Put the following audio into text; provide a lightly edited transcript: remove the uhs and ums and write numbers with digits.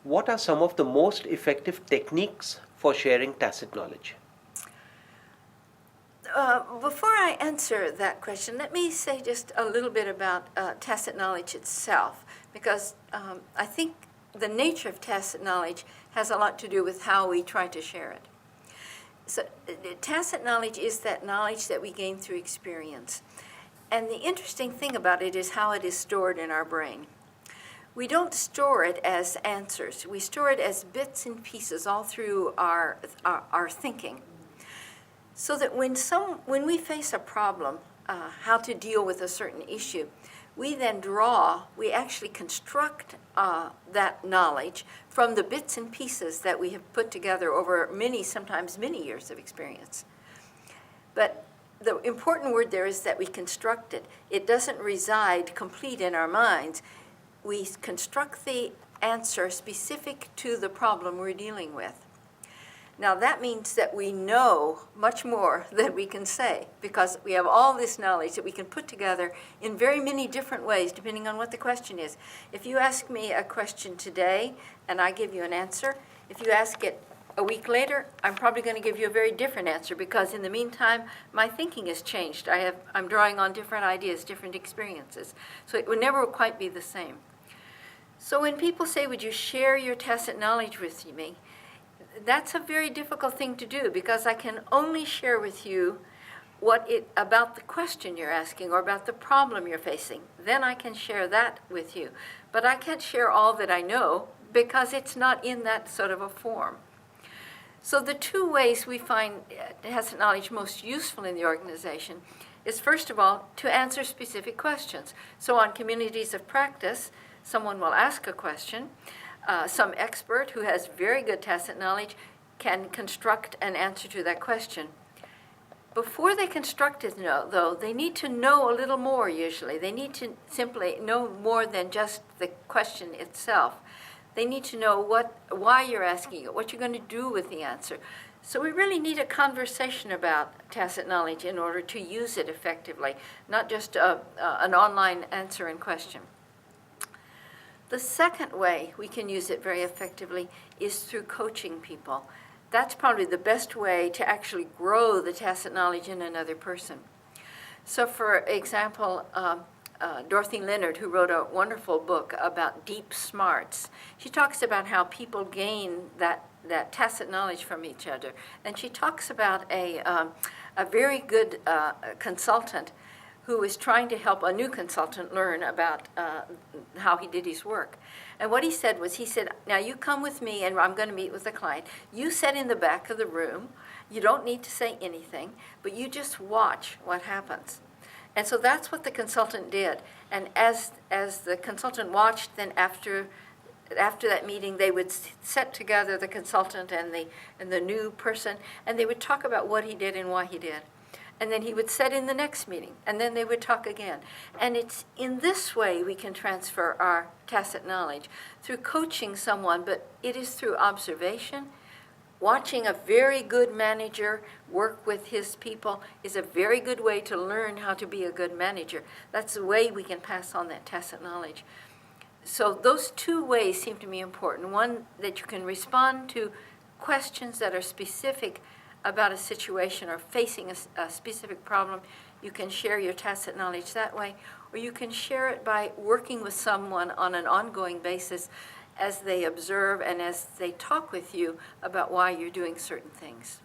what are some of the most effective techniques for sharing tacit knowledge? Before I answer that question, let me say just a little bit about tacit knowledge itself, because I think the nature of tacit knowledge has a lot to do with how we try to share it. So tacit knowledge is that knowledge that we gain through experience. And the interesting thing about it is how it is stored in our brain. We don't store it as answers. We store it as bits and pieces all through our thinking. So that when we face a problem, how to deal with a certain issue, we actually construct that knowledge from the bits and pieces that we have put together over sometimes many years of experience. But the important word there is that we construct it. It doesn't reside complete in our minds. We construct the answer specific to the problem we're dealing with. Now that means that we know much more than we can say, because we have all this knowledge that we can put together in very many different ways depending on what the question is. If you ask me a question today and I give you an answer, if you ask it a week later, I'm probably going to give you a very different answer, because in the meantime, my thinking has changed. I'm drawing on different ideas, different experiences. So it would never quite be the same. So when people say, would you share your tacit knowledge with me? That's a very difficult thing to do, because I can only share with you about the question you're asking or about the problem you're facing. Then I can share that with you. But I can't share all that I know, because it's not in that sort of a form. So the two ways we find tacit knowledge most useful in the organization is, first of all, to answer specific questions. So on communities of practice, someone will ask a question. Some expert who has very good tacit knowledge can construct an answer to that question. Before they construct it, though, they need to know a little more usually. They need to simply know more than just the question itself. They need to know why you're asking it, what you're going to do with the answer. So we really need a conversation about tacit knowledge in order to use it effectively, not just an online answer and question. The second way we can use it very effectively is through coaching people. That's probably the best way to actually grow the tacit knowledge in another person. So for example, Dorothy Leonard, who wrote a wonderful book about deep smarts, she talks about how people gain that tacit knowledge from each other. And she talks about a very good consultant who was trying to help a new consultant learn about how he did his work. And what he said was, now you come with me and I'm going to meet with the client. You sit in the back of the room. You don't need to say anything, but you just watch what happens. And so that's what the consultant did. And as the consultant watched, then after that meeting, they would set together the consultant and the new person, and they would talk about what he did and why he did. And then he would sit in the next meeting, and then they would talk again. And it's in this way we can transfer our tacit knowledge, through coaching someone, but it is through observation. Watching a very good manager work with his people is a very good way to learn how to be a good manager. That's the way we can pass on that tacit knowledge. So those two ways seem to me important. One, that you can respond to questions that are specific about a situation or facing a specific problem. You can share your tacit knowledge that way, or you can share it by working with someone on an ongoing basis as they observe and as they talk with you about why you're doing certain things.